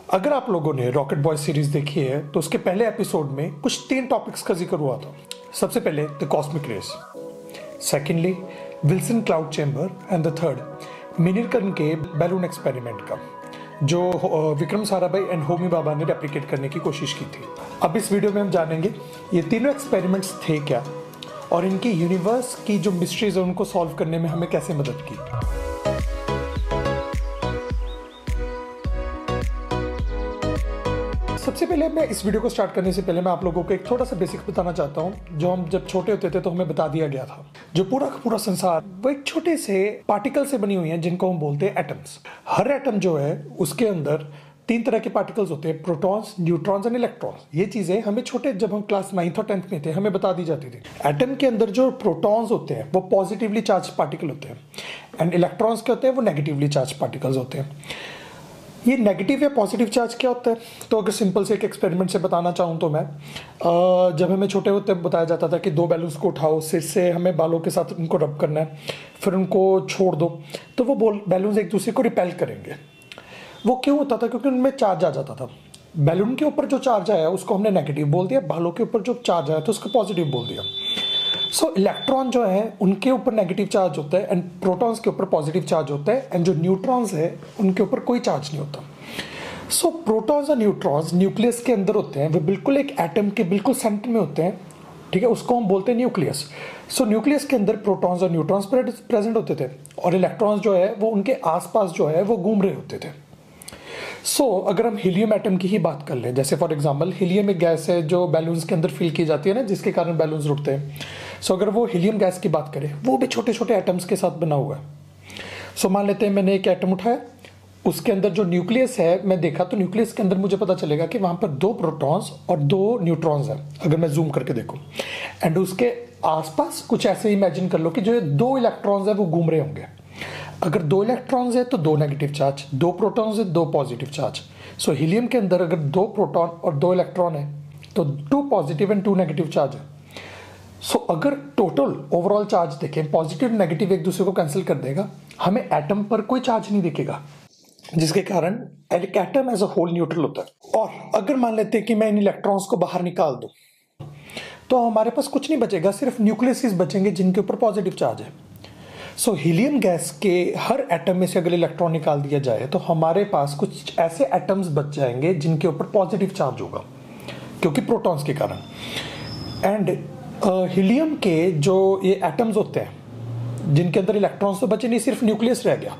अगर आप लोगों ने रॉकेट बॉय सीरीज देखी है तो उसके पहले एपिसोड में कुछ 3 टॉपिक्स का जिक्र हुआ था। सबसे पहले the cosmic rays, secondly Wilson cloud chamber and the third Millikan के बैलून एक्सपेरिमेंट का, जो विक्रम साराभाई एंड होमी भाभा ने रेप्लिकेट करने की कोशिश की थी। अब इस वीडियो में हम जानेंगे ये तीनों एक्सपेरिमेंट्स थे क्या और इनकी यूनिवर्स की जो मिस्ट्रीज है उनको सॉल्व करने में हमें कैसे मदद की। सबसे पहले मैं इस वीडियो को स्टार्ट करने से पहले मैं आप लोगों को एक थोड़ा सा बेसिक बताना चाहता हूं, जो हम जब छोटे होते थे तो हमें बता दिया गया था। जो पूरा का पूरा संसार वो एक छोटे से पार्टिकल से बनी हुई है जिनको हम बोलते हैं एटम्स। हर एटम जो है उसके अंदर 3 तरह के पार्टिकल्स होते हैं, प्रोटॉन्स, न्यूट्रॉन्स एंड इलेक्ट्रॉन्स। ये चीजें हमें छोटे जब हम क्लास 9th और 10th में थे हमें बता दी जाती थी। एटम के अंदर जो प्रोटॉन्स होते हैं वो पॉजिटिवली चार्ज पार्टिकल होते हैं एंड इलेक्ट्रॉन्स के होते हैं वो नेगेटिवली चार्ज पार्टिकल्स होते हैं। ये नेगेटिव या पॉजिटिव चार्ज क्या होता है, तो अगर सिंपल से एक एक्सपेरिमेंट से बताना चाहूँ तो मैं जब हमें छोटे होते बताया जाता था कि 2 बैलून्स को उठाओ, सिर से हमें बालों के साथ उनको रब करना है, फिर उनको छोड़ दो तो वो बैलून्स एक दूसरे को रिपेल करेंगे। वो क्यों होता था? क्योंकि उनमें चार्ज आ जाता था। बैलून के ऊपर जो चार्ज आया उसको हमने नेगेटिव बोल दिया, बालों के ऊपर जो चार्ज आया तो उसको पॉजिटिव बोल दिया। सो इलेक्ट्रॉन जो है उनके ऊपर नेगेटिव चार्ज होता है एंड प्रोटॉन्स के ऊपर पॉजिटिव चार्ज होता है एंड जो न्यूट्रॉन्स है उनके ऊपर कोई चार्ज नहीं होता। सो प्रोटॉन्स और न्यूट्रॉन्स न्यूक्लियस के अंदर होते हैं, वो बिल्कुल एक एटम के बिल्कुल सेंटर में होते हैं, ठीक है, उसको हम बोलते हैं न्यूक्लियस। सो न्यूक्लियस के अंदर प्रोटॉन्स और न्यूट्रॉन्स प्रेजेंट होते थे और इलेक्ट्रॉन्स जो है वो उनके आसपास जो है वो घूम रहे होते थे। अगर हम हीलियम एटम की ही बात कर लें, जैसे फॉर एग्जांपल हीलियम एक गैस है जो बैलून्स के अंदर फिल की जाती है ना, जिसके कारण बैलून्स रुकते हैं। अगर वो हीलियम गैस की बात करें वो भी छोटे छोटे एटम्स के साथ बना हुआ है। मान लेते हैं मैंने एक एटम उठाया, उसके अंदर जो न्यूक्लियस है मैं देखा तो न्यूक्लियस के अंदर मुझे पता चलेगा कि वहां पर 2 प्रोटॉन्स और 2 न्यूट्रॉन्स हैं अगर मैं जूम करके देखूं। एंड उसके आसपास कुछ ऐसे इमेजिन कर लो कि जो 2 इलेक्ट्रॉन्स है वो घूम रहे होंगे। अगर 2 इलेक्ट्रॉन्स है तो 2 नेगेटिव चार्ज, 2 प्रोटॉन्स है 2 पॉजिटिव चार्ज। हीलियम के अंदर अगर 2 प्रोटॉन और 2 इलेक्ट्रॉन है तो 2 पॉजिटिव एंड 2 नेगेटिव चार्ज है। अगर टोटल ओवरऑल चार्ज देखें, पॉजिटिव नेगेटिव एक दूसरे को कैंसिल कर देगा, हमें एटम पर कोई चार्ज नहीं दिखेगा, जिसके कारण एक atom as a whole neutral होता है। और अगर मान लेते हैं कि मैं इन इलेक्ट्रॉन्स को बाहर निकाल दूं तो हमारे पास कुछ नहीं बचेगा, सिर्फ न्यूक्लियस बचेंगे जिनके ऊपर पॉजिटिव चार्ज है। हीलियम गैस के हर एटम में से अगर इलेक्ट्रॉन निकाल दिया जाए तो हमारे पास कुछ ऐसे एटम्स बच जाएंगे जिनके ऊपर पॉजिटिव चार्ज होगा क्योंकि प्रोटॉन्स के कारण। एंड हीलियम के जो ये एटम्स होते हैं जिनके अंदर इलेक्ट्रॉन्स तो बचे नहीं, सिर्फ न्यूक्लियस रह गया,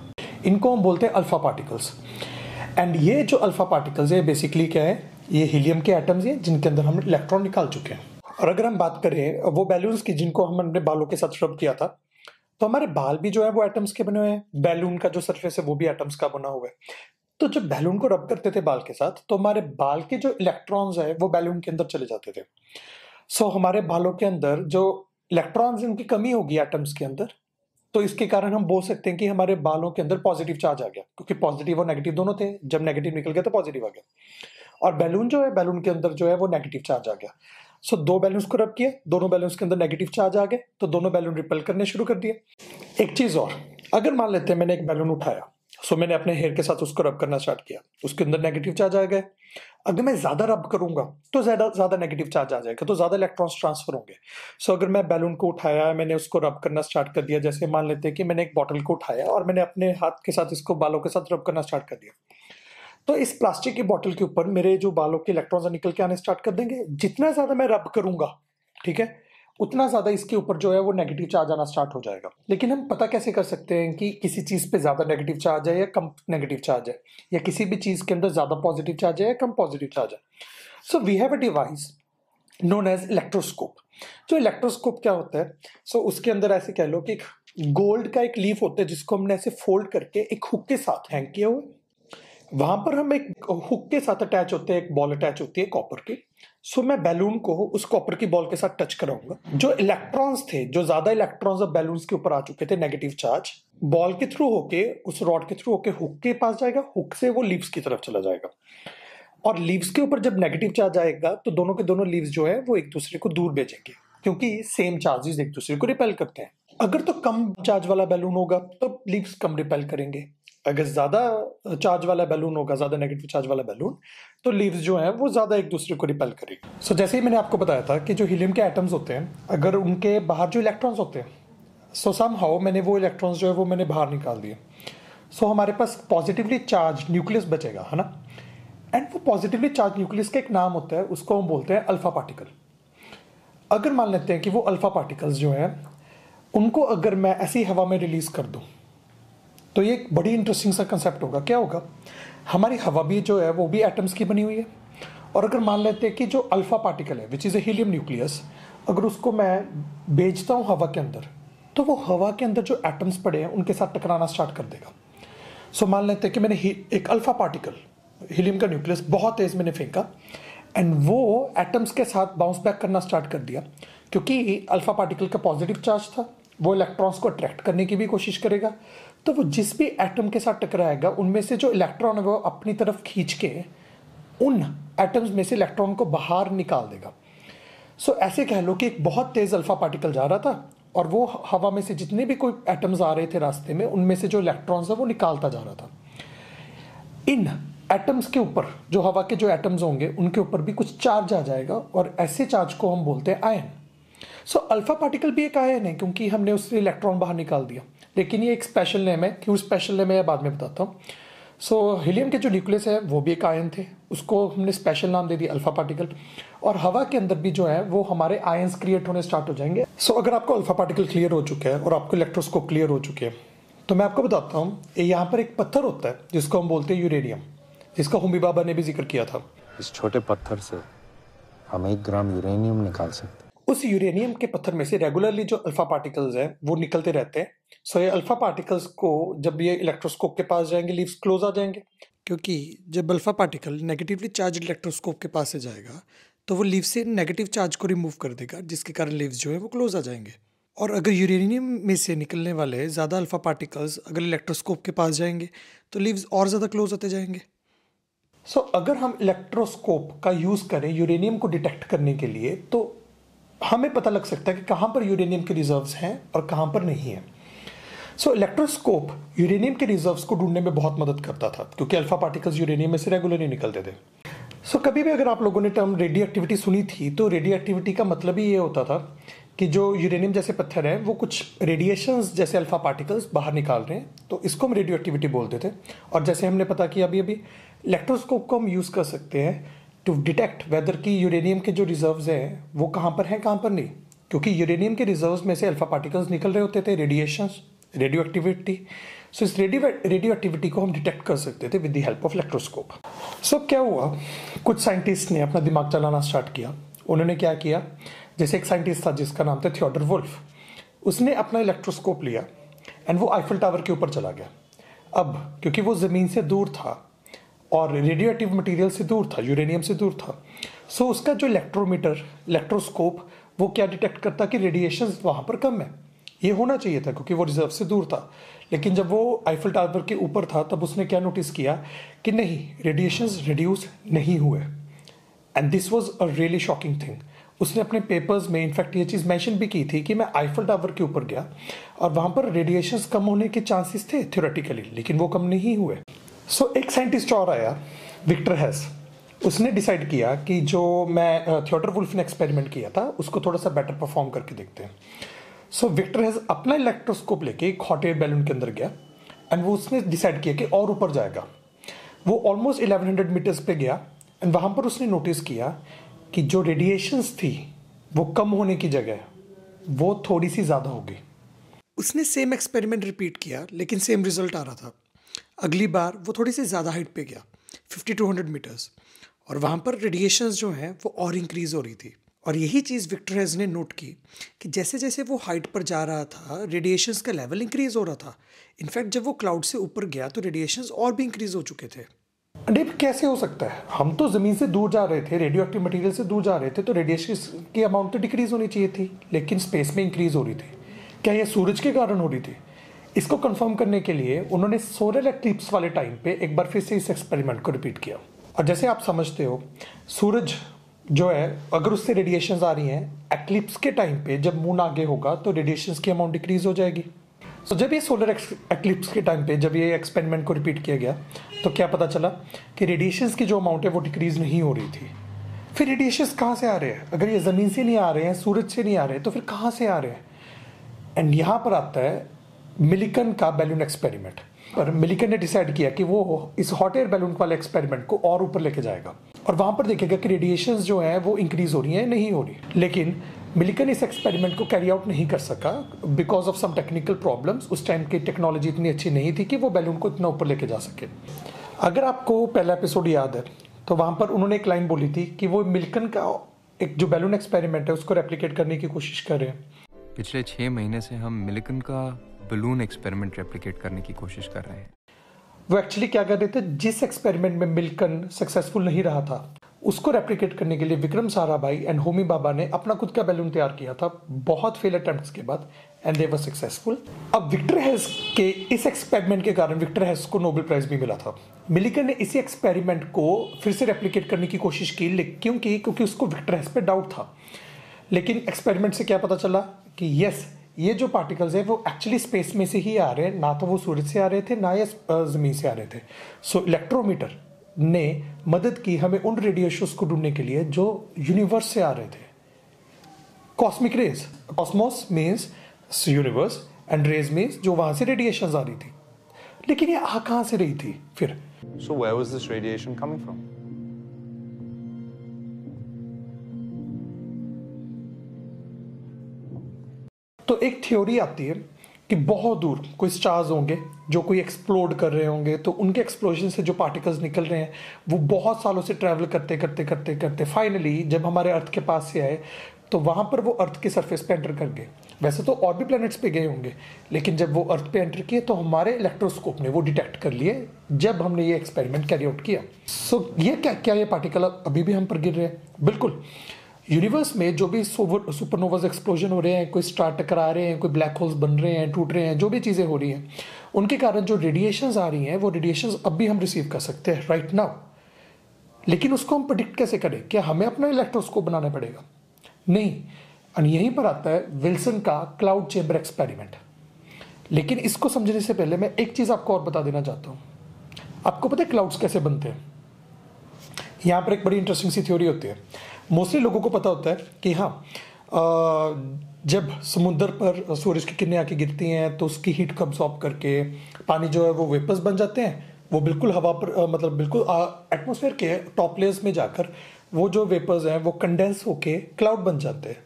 इनको हम बोलते हैं अल्फा पार्टिकल्स। एंड ये जो अल्फा पार्टिकल्स है बेसिकली क्या है, ये हीलियम के एटम्स हैं जिनके अंदर हम इलेक्ट्रॉन निकाल चुके हैं। और अगर हम बात करें वो बैलून्स की जिनको हमने बालों के साथ रब किया था, तो हमारे बाल भी जो है वो एटम्स के बने हुए हैं, बैलून का जो सरफेस है वो भी एटम्स का बना हुआ है। तो जब बैलून को रब करते थे बाल के साथ तो हमारे बाल के जो इलेक्ट्रॉन्स है वो बैलून के अंदर चले जाते थे। हमारे बालों के अंदर जो इलेक्ट्रॉन्स उनकी कमी होगी एटम्स के अंदर, तो इसके कारण हम बोल सकते हैं कि हमारे बालों के अंदर पॉजिटिव चार्ज आ गया, क्योंकि पॉजिटिव और नेगेटिव दोनों थे, जब नेगेटिव निकल गया तो पॉजिटिव आ गया। और बैलून जो है, बैलून के अंदर जो है वो नेगेटिव चार्ज आ गया। 2 बैलून्स को रब किया, दोनों बैलून्स के अंदर नेगेटिव चार्ज आ गए तो दोनों बैलून रिपेल करने शुरू कर दिए। एक चीज और, अगर मान लेते हैं मैंने एक बैलून उठाया, मैंने अपने हेयर के साथ उसको रब करना स्टार्ट किया, उसके अंदर नेगेटिव चार्ज आ गए। अगर मैं ज्यादा रब करूंगा तो ज्यादा नेगेटिव चार्ज आ जाएगा, तो ज्यादा इलेक्ट्रॉन्स ट्रांसफर होंगे। अगर मैं बैलून को उठाया, मैंने उसको रब करना स्टार्ट कर दिया, जैसे मान लेते हैं कि मैंने एक बॉटल को उठाया और मैंने अपने हाथ के साथ इसको बालों के साथ रब करना स्टार्ट कर दिया, तो इस प्लास्टिक की बोतल के ऊपर मेरे जो बालों के इलेक्ट्रॉन्स निकल के आने स्टार्ट कर देंगे। जितना ज्यादा मैं रब करूंगा, ठीक है, उतना ज्यादा इसके ऊपर जो है वो नेगेटिव चार्ज आना स्टार्ट हो जाएगा। लेकिन हम पता कैसे कर सकते हैं कि किसी चीज पे ज्यादा नेगेटिव चार्ज है या कम नेगेटिव चार्ज है, या किसी भी चीज के अंदर ज्यादा पॉजिटिव चार्ज है या कम पॉजिटिव चार्ज है? We have a device known as electroscope. जो इलेक्ट्रोस्कोप क्या होता है, उसके अंदर ऐसे कह लो कि गोल्ड का एक लीफ होता है जिसको हमने ऐसे फोल्ड करके एक हुक के साथ हैंग किया हुआ, वहां पर हम एक हुक के साथ अटैच होते हैं, एक बॉल अटैच होती है कॉपर की। मैं बैलून को उस कॉपर की बॉल के साथ टच कराऊंगा। जो इलेक्ट्रॉन्स थे, जो ज्यादा इलेक्ट्रॉन्स अब बैलून्स के ऊपर आ चुके थे, नेगेटिव चार्ज बॉल के थ्रू होके उस रॉड के थ्रू होके हुक के पास जाएगा, हुक से वो लीव्स की तरफ चला जाएगा। और लीव्स के ऊपर जब नेगेटिव चार्ज आएगा तो दोनों के दोनों लीव्स जो है वो एक दूसरे को दूर भेजेंगे, क्योंकि सेम चार्जेस एक दूसरे को रिपेल करते हैं। अगर तो कम चार्ज वाला बैलून होगा तो लीव्स कम रिपेल करेंगे, अगर ज़्यादा चार्ज वाला बैलून होगा, ज़्यादा नेगेटिव चार्ज वाला बैलून, तो लीव्स जो हैं वो ज़्यादा एक दूसरे को रिपेल करेगी। सो जैसे ही मैंने आपको बताया था कि जो हीलियम के एटम्स होते हैं, अगर उनके बाहर जो इलेक्ट्रॉन्स होते हैं, सो समहाउ मैंने वो इलेक्ट्रॉन्स जो है वो मैंने बाहर निकाल दिए। सो हमारे पास पॉजिटिवली चार्ज न्यूक्लियस बचेगा, है ना। एंड वो पॉजिटिवली चार्ज न्यूक्लियस का एक नाम होता है, उसको हम बोलते हैं अल्फा पार्टिकल। अगर मान लेते हैं कि वो अल्फा पार्टिकल्स जो हैं उनको अगर मैं ऐसी हवा में रिलीज कर दूं, तो ये एक बड़ी इंटरेस्टिंग सा कंसेप्ट होगा। क्या होगा, हमारी हवा भी जो है वो भी एटम्स की बनी हुई है, और अगर मान लेते हैं कि जो अल्फा पार्टिकल है which is a helium nucleus, अगर उसको मैं भेजता हूँ हवा के अंदर, तो वो हवा के अंदर जो एटम्स पड़े हैं उनके साथ टकराना स्टार्ट कर देगा। सो मान लेते हैं कि मैंने एक अल्फा पार्टिकल, हीलियम का न्यूक्लियस बहुत तेज मैंने फेंका, एंड वो एटम्स के साथ बाउंस बैक करना स्टार्ट कर दिया, क्योंकि अल्फा पार्टिकल का पॉजिटिव चार्ज था, वो इलेक्ट्रॉन्स को अट्रैक्ट करने की भी कोशिश करेगा। तो वो जिस भी एटम के साथ टकराएगा उनमें से जो इलेक्ट्रॉन है वो अपनी तरफ खींच के उन एटम्स में से इलेक्ट्रॉन को बाहर निकाल देगा। सो ऐसे कह लो कि एक बहुत तेज अल्फा पार्टिकल जा रहा था, और वो हवा में से जितने भी कोई एटम्स आ रहे थे रास्ते में, उनमें से जो इलेक्ट्रॉन्स है वो निकालता जा रहा था। इन एटम्स के ऊपर, जो हवा के जो एटम्स होंगे उनके ऊपर भी कुछ चार्ज आ जाएगा, और ऐसे चार्ज को हम बोलते हैं आयन। सो अल्फा पार्टिकल भी एक आयन है, क्योंकि हमने उससे इलेक्ट्रॉन बाहर निकाल दिया, लेकिन ये एक स्पेशल नेम है। क्यों स्पेशल नेम है ये बाद में बताता हूँ। सो हीलियम के जो न्यूक्लियस है वो भी एक आयन थे, उसको हमने स्पेशल नाम दे दिया अल्फा पार्टिकल। और हवा के अंदर भी जो है वो हमारे आयंस क्रिएट होने स्टार्ट हो जाएंगे। सो अगर आपको अल्फा पार्टिकल क्लियर हो चुका है और आपको इलेक्ट्रोस्कोप क्लियर हो चुके हैं, तो मैं आपको बताता हूँ, यहाँ पर एक पत्थर होता है जिसको हम बोलते हैं यूरेनियम, जिसका होमी बाबा ने भी जिक्र किया था। इस छोटे पत्थर से हम 1 ग्राम यूरेनियम निकाल सकते हैं। उस यूरेनियम के पत्थर में से रेगुलरली जो अल्फा पार्टिकल्स हैं वो निकलते रहते हैं। सो ये अल्फा पार्टिकल्स को जब ये इलेक्ट्रोस्कोप के पास जाएंगे, लीव्स क्लोज आ जाएंगे, क्योंकि जब alpha particle negatively charge electroscope के पास से जाएगा तो वो लीव से नेगेटिव चार्ज को रिमूव कर देगा, जिसके कारण लीव्स जो है वो क्लोज आ जाएंगे। और अगर यूरेनियम में से निकलने वाले ज़्यादा अल्फा पार्टिकल्स अगर इलेक्ट्रोस्कोप के पास जाएंगे तो लीव्स और ज़्यादा क्लोज होते जाएंगे। सो अगर हम इलेक्ट्रोस्कोप का यूज़ करें यूरेनियम को डिटेक्ट करने के लिए, तो हमें पता लग सकता है कि कहाँ पर यूरेनियम के रिजर्व्स हैं और कहाँ पर नहीं है। सो इलेक्ट्रोस्कोप यूरेनियम के रिजर्व्स को ढूंढने में बहुत मदद करता था, क्योंकि अल्फा पार्टिकल्स यूरेनियम में से रेगुलरली निकलते थे। सो कभी भी अगर आप लोगों ने टर्म रेडियो एक्टिविटी सुनी थी, तो रेडियो एक्टिविटी का मतलब ही ये होता था कि जो यूरेनियम जैसे पत्थर हैं वो कुछ रेडिएशंस जैसे अल्फा पार्टिकल्स बाहर निकाल रहे हैं, तो इसको हम रेडियो एक्टिविटी बोलते थे। और जैसे हमने पता किया अभी इलेक्ट्रोस्कोप को हम यूज़ कर सकते हैं टू डिटेक्ट वेदर की यूरेनियम के जो रिजर्व्स हैं वो कहाँ पर हैं, कहाँ पर नहीं, क्योंकि यूरेनियम के रिजर्व्स में से अल्फा पार्टिकल्स निकल रहे होते थे, रेडिएशंस, रेडियो एक्टिविटी। सो इस रेडियो एक्टिविटी को हम डिटेक्ट कर सकते थे with the help of electroscope. So क्या हुआ, कुछ साइंटिस्ट ने अपना दिमाग चलाना स्टार्ट किया। उन्होंने क्या किया, जैसे एक साइंटिस्ट था जिसका नाम था थियोडर वुल्फ, उसने अपना इलेक्ट्रोस्कोप लिया एंड वो आईफल टावर के ऊपर चला गया। अब क्योंकि वो ज़मीन से दूर था और रेडियो एक्टिव मटीरियल से दूर था, यूरेनियम से दूर था, सो उसका जो इलेक्ट्रोस्कोप वो क्या डिटेक्ट करता कि रेडिएशंस वहाँ पर कम है। ये होना चाहिए था क्योंकि वो रिजर्व से दूर था, लेकिन जब वो आईफल टावर के ऊपर था तब उसने क्या नोटिस किया कि नहीं, रेडिएशंस रिड्यूस नहीं हुए। And this was a really shocking thing. उसने अपने पेपर्स में इनफैक्ट ये चीज़ मेंशन भी की थी कि मैं आईफल टावर के ऊपर गया और वहाँ पर रेडिएशंस कम होने के चांसेस थे थ्योरेटिकली, लेकिन वो कम नहीं हुए। सो एक साइंटिस्ट और आया, विक्टर हेस। उसने डिसाइड किया कि जो मैं थियोडर वुल्फ ने एक्सपेरिमेंट किया था उसको थोड़ा सा बेटर परफॉर्म करके देखते हैं। सो विक्टर हेस अपना इलेक्ट्रोस्कोप लेके एक हॉट एयर बैलून के अंदर गया एंड वो उसने डिसाइड किया कि और ऊपर जाएगा। वो ऑलमोस्ट 1100 मीटर्स पे गया एंड वहाँ पर उसने नोटिस किया कि जो रेडिएशंस थी वो कम होने की जगह वो थोड़ी सी ज़्यादा हो गई। उसने सेम एक्सपेरिमेंट रिपीट किया लेकिन सेम रिजल्ट आ रहा था। अगली बार वो थोड़ी सी ज़्यादा हाइट पे गया, 5200 मीटर्स, और वहाँ पर रेडिएशंस जो हैं वो और इंक्रीज़ हो रही थी। और यही चीज़ विक्टर हेस ने नोट की कि जैसे जैसे वो हाइट पर जा रहा था रेडिएशंस का लेवल इंक्रीज़ हो रहा था। इनफैक्ट जब वो क्लाउड से ऊपर गया तो रेडिएशंस और भी इंक्रीज़ हो चुके थे। अरे कैसे हो सकता है, हम तो ज़मीन से दूर जा रहे थे, रेडियो एक्टिव मटीरियल से दूर जा रहे थे, तो रेडिएशन की अमाउंट तो डिक्रीज़ होनी चाहिए थी, लेकिन स्पेस में इंक्रीज़ हो रही थी। क्या यह सूरज के कारण हो रही थी? इसको कंफर्म करने के लिए उन्होंने सोलर एक्लिप्स वाले टाइम पे एक बार फिर से इस एक्सपेरिमेंट को रिपीट किया। और जैसे आप समझते हो, सूरज जो है अगर उससे रेडिएशंस आ रही हैं, एक्लिप्स के टाइम पे जब मून आगे होगा तो रेडिएशंस की अमाउंट डिक्रीज हो जाएगी। तो जब ये सोलर एक्लिप्स के टाइम पे जब ये एक्सपेरिमेंट को रिपीट किया गया तो क्या पता चला कि रेडिएशंस की जो अमाउंट है वो डिक्रीज नहीं हो रही थी। फिर रेडिएशंस कहाँ से आ रहे हैं? अगर ये ज़मीन से नहीं आ रहे हैं, सूरज से नहीं आ रहे हैं, तो फिर कहाँ से आ रहे हैं? एंड यहाँ पर आता है मिलिकन का बैलून एक्सपेरिमेंट। पर मिलिकन ने डिसाइड किया कि वो इस हॉट एयर बैलून वाले एक्सपेरिमेंट को और ऊपर लेके जाएगा और वहाँ पर देखेगा कि रेडिएशंस जो हैं वो इंक्रीज हो रही हैं नहीं हो रही। लेकिन मिलिकन इस एक्सपेरिमेंट को कैरी आउट नहीं कर सका because of some technical problems. उस टाइम की टेक्नोलॉजी इतनी अच्छी नहीं थी कि वो बैलून को इतना ऊपर लेके जा सके। अगर आपको पहला एपिसोड याद है तो वहाँ पर उन्होंने एक लाइन बोली थी कि वो मिलिकन का एक जो बैलून एक्सपेरिमेंट है उसको रेप्लिकेट करने की कोशिश कर रहे हैं। पिछले 6 महीने से हम मिलिकन का बलून एक्सपेरिमेंट रेप्लिकेट करने की कोशिश कर रहे हैं। वो एक्चुअली क्या कर रहे थे, जिस एक्सपेरिमेंट में मिलिकन सक्सेसफुल नहीं रहा था उसको रेप्लिकेट करने के लिए विक्रम साराभाई एंड होमी भाभा ने अपना खुद का बैलून तैयार किया था बहुत फेल अटेम्प्ट्स के बाद, एंड दे वर सक्सेसफुल। अब विक्टर हेस के इस एक्सपेरिमेंट के कारण विक्टर हेस को नोबेल प्राइज भी मिला था। मिलिकन ने इसी एक्सपेरिमेंट को फिर से रेप्लिकेट करने की कोशिश की क्योंकि उसको विक्टर हेस पे डाउट था। लेकिन एक्सपेरिमेंट से क्या पता चला कि यस, ये जो पार्टिकल्स हैं वो एक्चुअली स्पेस में से ही आ रहे हैं, ना तो वो सूरज से आ रहे थे ना ये ज़मीन से आ रहे थे। सो इलेक्ट्रोमीटर ने मदद की हमें उन रेडिएशंस को ढूंढने के लिए जो यूनिवर्स से आ रहे थे। Cosmic rays, cosmos means universe and rays means जो वहां से रेडिएशंस आ रही थी। लेकिन ये आ कहां से रही थी फिर? So where was this radiation coming from? तो एक थ्योरी आती है कि बहुत दूर कोई स्टार्स होंगे जो कोई एक्सप्लोड कर रहे होंगे, तो उनके एक्सप्लोजन से जो पार्टिकल्स निकल रहे हैं वो बहुत सालों से ट्रैवल करते करते करते करते फाइनली जब हमारे अर्थ के पास से आए तो वहाँ पर वो अर्थ के सरफेस पे एंटर कर गए। वैसे तो और भी प्लैनेट्स पे गए होंगे, लेकिन जब वो अर्थ पे एंटर किए तो हमारे इलेक्ट्रोस्कोप ने वो डिटेक्ट कर लिए जब हमने ये एक्सपेरिमेंट कैरी आउट किया। सो ये क्या ये पार्टिकल अभी भी हम पर गिर रहे हैं? बिल्कुल। यूनिवर्स में जो भी सुपरनोवाज एक्सप्लोजन हो रहे हैं, कोई स्टार टकरा रहे हैं, कोई ब्लैक होल्स बन रहे हैं, टूट रहे हैं, जो भी चीज़ें हो रही हैं उनके कारण जो रेडिएशंस आ रही हैं वो रेडिएशंस अब भी हम रिसीव कर सकते हैं राइट नाउ। लेकिन उसको हम प्रेडिक्ट कैसे करें? क्या हमें अपना इलेक्ट्रोस्कोप बनाना पड़ेगा? नहीं। और यहीं पर आता है विल्सन का क्लाउड चेंबर एक्सपेरिमेंट। लेकिन इसको समझने से पहले मैं एक चीज़ आपको और बता देना चाहता हूँ। आपको पता है क्लाउड्स कैसे बनते हैं? यहाँ पर एक बड़ी इंटरेस्टिंग सी थ्योरी होती है। मोस्टली लोगों को पता होता है कि हाँ, जब समुद्र पर सूरज की किरणें आके गिरती हैं तो उसकी हीट को अब्सॉर्ब करके पानी जो है वो वेपर्स बन जाते हैं। वो बिल्कुल हवा पर मतलब बिल्कुल एटमॉस्फेयर के टॉप लेयर्स में जाकर वो जो वेपर्स हैं वो कंडेंस होके क्लाउड बन जाते हैं।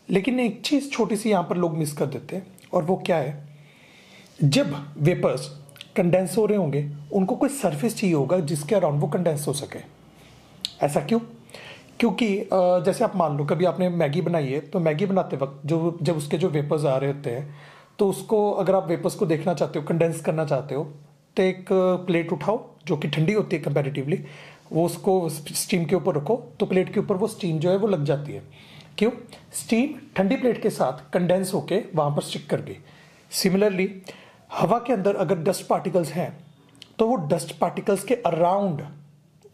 लेकिन एक चीज़ छोटी सी यहाँ पर लोग मिस कर देते हैं, और वो क्या है, जब वेपर्स कंडेंस हो रहे होंगे उनको कोई सरफेस चाहिए होगा जिसके अराउंड वो कंडेंस हो सके। ऐसा क्यों? क्योंकि जैसे आप मान लो कभी आपने मैगी बनाई है, तो मैगी बनाते वक्त जब उसके जो वेपर्स आ रहे होते हैं तो उसको अगर आप वेपर्स को देखना चाहते हो, कंडेंस करना चाहते हो, तो एक प्लेट उठाओ जो कि ठंडी होती है कंपैरेटिवली, वो उसको स्टीम के ऊपर रखो तो प्लेट के ऊपर वो स्टीम जो है वो लग जाती है। क्यों? स्टीम ठंडी प्लेट के साथ कंडेंस होके वहाँ पर स्टिक कर गई। सिमिलरली हवा के अंदर अगर डस्ट पार्टिकल्स हैं तो वो डस्ट पार्टिकल्स के अराउंड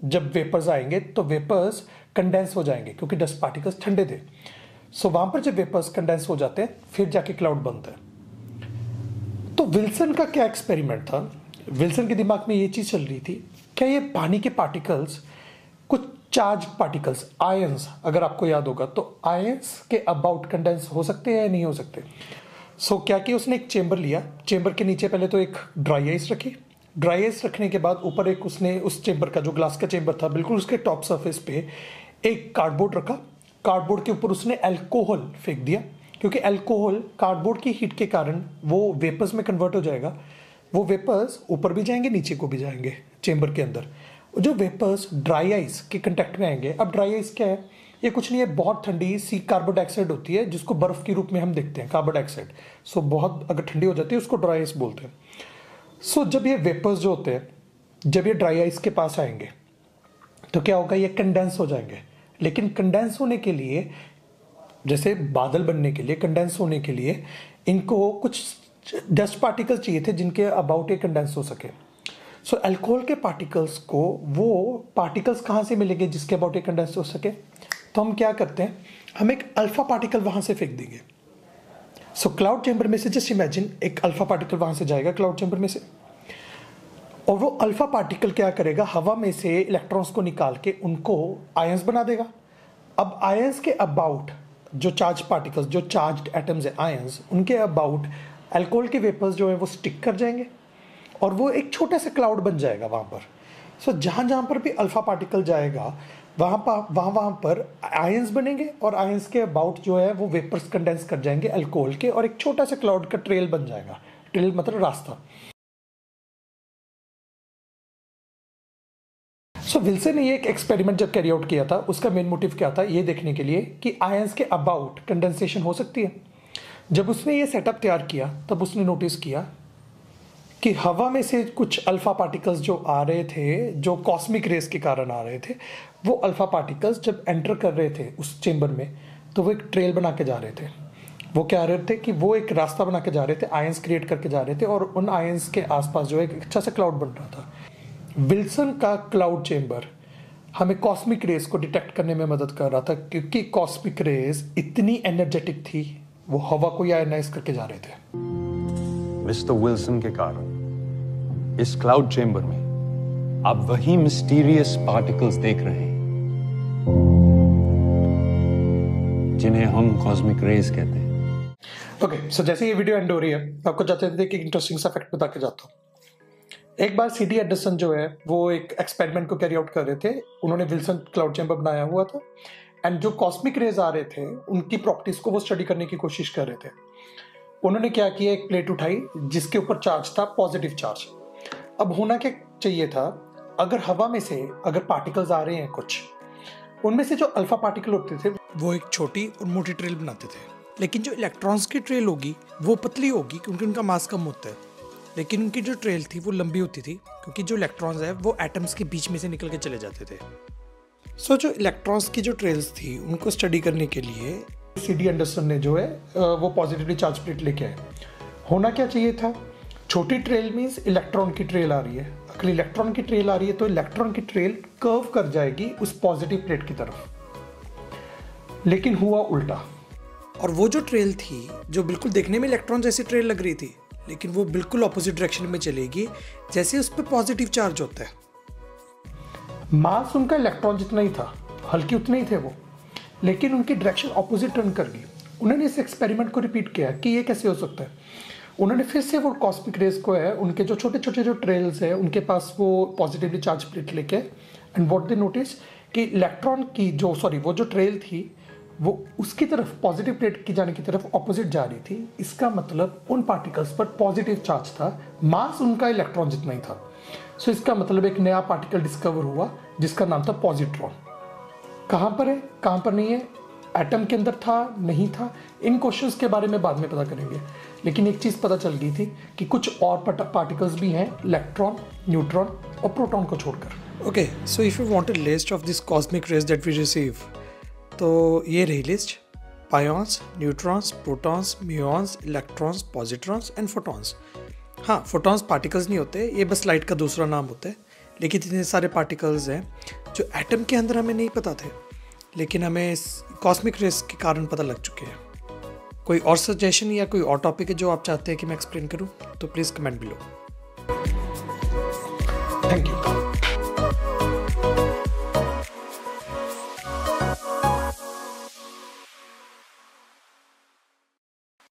जब वेपर्स आएंगे तो वेपर्स कंडेंस हो जाएंगे क्योंकि डस्ट पार्टिकल्स ठंडे थे। सो वहां पर जब वेपर्स कंडेंस हो जाते हैं फिर जाके क्लाउड बनता है। तो विल्सन का क्या एक्सपेरिमेंट था? विल्सन के दिमाग में ये चीज चल रही थी, क्या ये पानी के पार्टिकल्स कुछ चार्ज पार्टिकल्स आयंस, अगर आपको याद होगा तो आयंस के अबाउट कंडेंस हो सकते हैं या नहीं हो सकते? सो क्या किया उसने, एक चेंबर लिया, चेंबर के नीचे पहले तो एक ड्राई आइस रखी, ड्राई आइस रखने के बाद ऊपर एक उसने उस चेंबर का जो ग्लास का चेंबर था बिल्कुल उसके टॉप सरफेस पे एक कार्डबोर्ड रखा, कार्डबोर्ड के ऊपर उसने अल्कोहल फेंक दिया क्योंकि अल्कोहल कार्डबोर्ड की हीट के कारण वो वेपर्स में कन्वर्ट हो जाएगा। वो वेपर्स ऊपर भी जाएंगे नीचे को भी जाएंगे चेंबर के अंदर। जो वेपर्स ड्राई आइस के कंटेक्ट में आएंगे, अब ड्राई आइस क्या है? ये कुछ नहीं है, बहुत ठंडी सी कार्बन डाइऑक्साइड होती है जिसको बर्फ के रूप में हम देखते हैं, कार्बन डाइऑक्साइड। सो बहुत अगर ठंडी हो जाती है उसको ड्राई आइस बोलते हैं। सो जब ये वेपर्स जो होते हैं जब ये ड्राई आइस के पास आएंगे तो क्या होगा, ये कंडेंस हो जाएंगे। लेकिन कंडेंस होने के लिए, जैसे बादल बनने के लिए, कंडेंस होने के लिए इनको कुछ डस्ट पार्टिकल्स चाहिए थे जिनके अबाउट ये कंडेंस हो सके। सो अल्कोहल के पार्टिकल्स को वो पार्टिकल्स कहाँ से मिलेंगे जिसके अबाउट ये कंडेंस हो सके? तो हम क्या करते हैं, हम एक अल्फा पार्टिकल वहाँ से फेंक देंगे। सो क्लाउड चैम्बर में से जस्ट इमेजिन एक अल्फा पार्टिकल वहां से जाएगा क्लाउड चैम्बर में से, और वो अल्फा पार्टिकल क्या करेगा, हवा में से इलेक्ट्रॉन्स को निकाल के उनको आयंस बना देगा। अब आयंस के अबाउट जो चार्ज पार्टिकल्स, जो चार्ज्ड एटम्स है आयंस, उनके अबाउट अल्कोहल के वेपर्स जो है वो स्टिक कर जाएंगे और वो एक छोटा सा क्लाउड बन जाएगा वहाँ पर। सो जहाँ पर भी अल्फा पार्टिकल जाएगा वहाँ पर आयंस बनेंगे और आयंस के अबाउट जो है वो वेपर्स कंडेंस कर जाएंगे अल्कोहल के और एक छोटा सा क्लाउड का ट्रेल बन जाएगा। ट्रेल मतलब रास्ता। सो विल्सन ने ये एक एक्सपेरिमेंट जब कैरी आउट किया था, उसका मेन मोटिव क्या था, ये देखने के लिए कि आयंस के अबाउट कंडेंसेशन हो सकती है। जब उसने ये सेटअप तैयार किया तब उसने नोटिस किया कि हवा में से कुछ अल्फा पार्टिकल्स जो आ रहे थे, जो कॉस्मिक रेस के कारण आ रहे थे, वो अल्फा पार्टिकल्स जब एंटर कर रहे थे उस चेंबर में तो वो एक ट्रेल बना के जा रहे थे। वो क्या रहे थे कि वो एक रास्ता बना के जा रहे थे, आयंस क्रिएट करके जा रहे थे और उन आयंस के आसपास जो एक अच्छा सा क्लाउड बन रहा था। विल्सन का क्लाउड चेंबर हमें कॉस्मिक रेस को डिटेक्ट करने में मदद कर रहा था क्योंकि कॉस्मिक रेस इतनी एनर्जेटिक थी, वो हवा को आयनाइज करके जा रहे थे। मिस्टर विल्सन के कारण इस क्लाउड चेंबर में आप वही मिस्टीरियस पार्टिकल्स देख रहे हैं जिन्हें हम कॉस्मिक रेज कहते हैं। ओके, सो जैसे ये वीडियो एंड हो रही है, आपको जाते थे कि इंटरेस्टिंग सा फैक्ट बता के जाता हूँ। एक बार सीडी एंडरसन जो है वो एक एक्सपेरिमेंट को कैरी आउट कर रहे थे। उन्होंने विल्सन क्लाउड चैम्बर बनाया हुआ था एंड जो कॉस्मिक रेज आ रहे थे उनकी प्रॉपर्टीज को वो स्टडी करने की कोशिश कर रहे थे। उन्होंने क्या किया, एक प्लेट उठाई जिसके ऊपर चार्ज था, पॉजिटिव चार्ज। अब होना क्या चाहिए था, अगर हवा में से अगर पार्टिकल्स आ रहे हैं कुछ, उनमें से जो अल्फा पार्टिकल होते थे वो एक छोटी और मोटी ट्रेल बनाते थे, लेकिन जो इलेक्ट्रॉन्स की ट्रेल होगी वो पतली होगी क्योंकि उनका मास कम होता है, लेकिन उनकी जो ट्रेल थी वो लंबी होती थी क्योंकि जो इलेक्ट्रॉन्स है वो एटम्स के बीच में से निकल के चले जाते थे। सो जो इलेक्ट्रॉन्स की जो ट्रेल्स थी उनको स्टडी करने के लिए सीडी एंडरसन ने जो है वो पॉजिटिवली चार्ज प्लेट लेके आए। होना क्या चाहिए था, छोटी ट्रेल मीन्स इलेक्ट्रॉन की ट्रेल आ रही है, अगर इलेक्ट्रॉन की ट्रेल आ रही है तो इलेक्ट्रॉन की ट्रेल कर्व कर जाएगी उस पॉजिटिव प्लेट की तरफ, लेकिन हुआ उल्टा। और वो जो ट्रेल थी जो बिल्कुल देखने में इलेक्ट्रॉन जैसी ट्रेल लग रही थी, लेकिन वो बिल्कुल ऑपोजिट डायरेक्शन में चलेगी जैसे उस पर पॉजिटिव चार्ज होता है। मास उनका इलेक्ट्रॉन जितना ही था, हल्के उतने ही थे वो, लेकिन उनकी डायरेक्शन ऑपोजिट टर्न कर गई। उन्होंने इस एक्सपेरिमेंट को रिपीट किया कि ये कैसे हो सकता है। उन्होंने फिर से वो कॉस्मिक रेज को है, उनके जो छोटे छोटे जो ट्रेल्स है उनके पास वो पॉजिटिवली चार्ज प्लेट लेके, एंड व्हाट दे नोटिस कि इलेक्ट्रॉन की जो वो जो ट्रेल थी वो उसकी तरफ, पॉजिटिव प्लेट की जाने की तरफ ऑपोजिट जा रही थी। इसका मतलब उन पार्टिकल्स पर पॉजिटिव चार्ज था, मास उनका इलेक्ट्रॉन जितना ही था। सो इसका मतलब एक नया पार्टिकल डिस्कवर हुआ जिसका नाम था पॉजिट्रॉन। कहाँ पर है, कहाँ पर नहीं है, एटम के अंदर था, नहीं था, इन क्वेश्चंस के बारे में बाद में पता करेंगे। लेकिन एक चीज़ पता चल गई थी कि कुछ और पार्टिकल्स भी हैं, इलेक्ट्रॉन, न्यूट्रॉन और प्रोटॉन को छोड़कर। Okay, so if you want a list of this cosmic rays that we receive, तो ये रही list: pions, neutrons, protons, muons, electrons, positrons and photons. हाँ, फोटॉन्स पार्टिकल्स नहीं होते, ये बस लाइट का दूसरा नाम होता है। लेकिन इतने सारे पार्टिकल्स हैं जो एटम के अंदर हमें नहीं पता थे, लेकिन हमें कॉस्मिक रेस के कारण पता लग चुके हैं। कोई और सजेशन या कोई और टॉपिक है जो आप चाहते हैं कि मैं एक्सप्लेन करूं, तो please comment below. Thank you.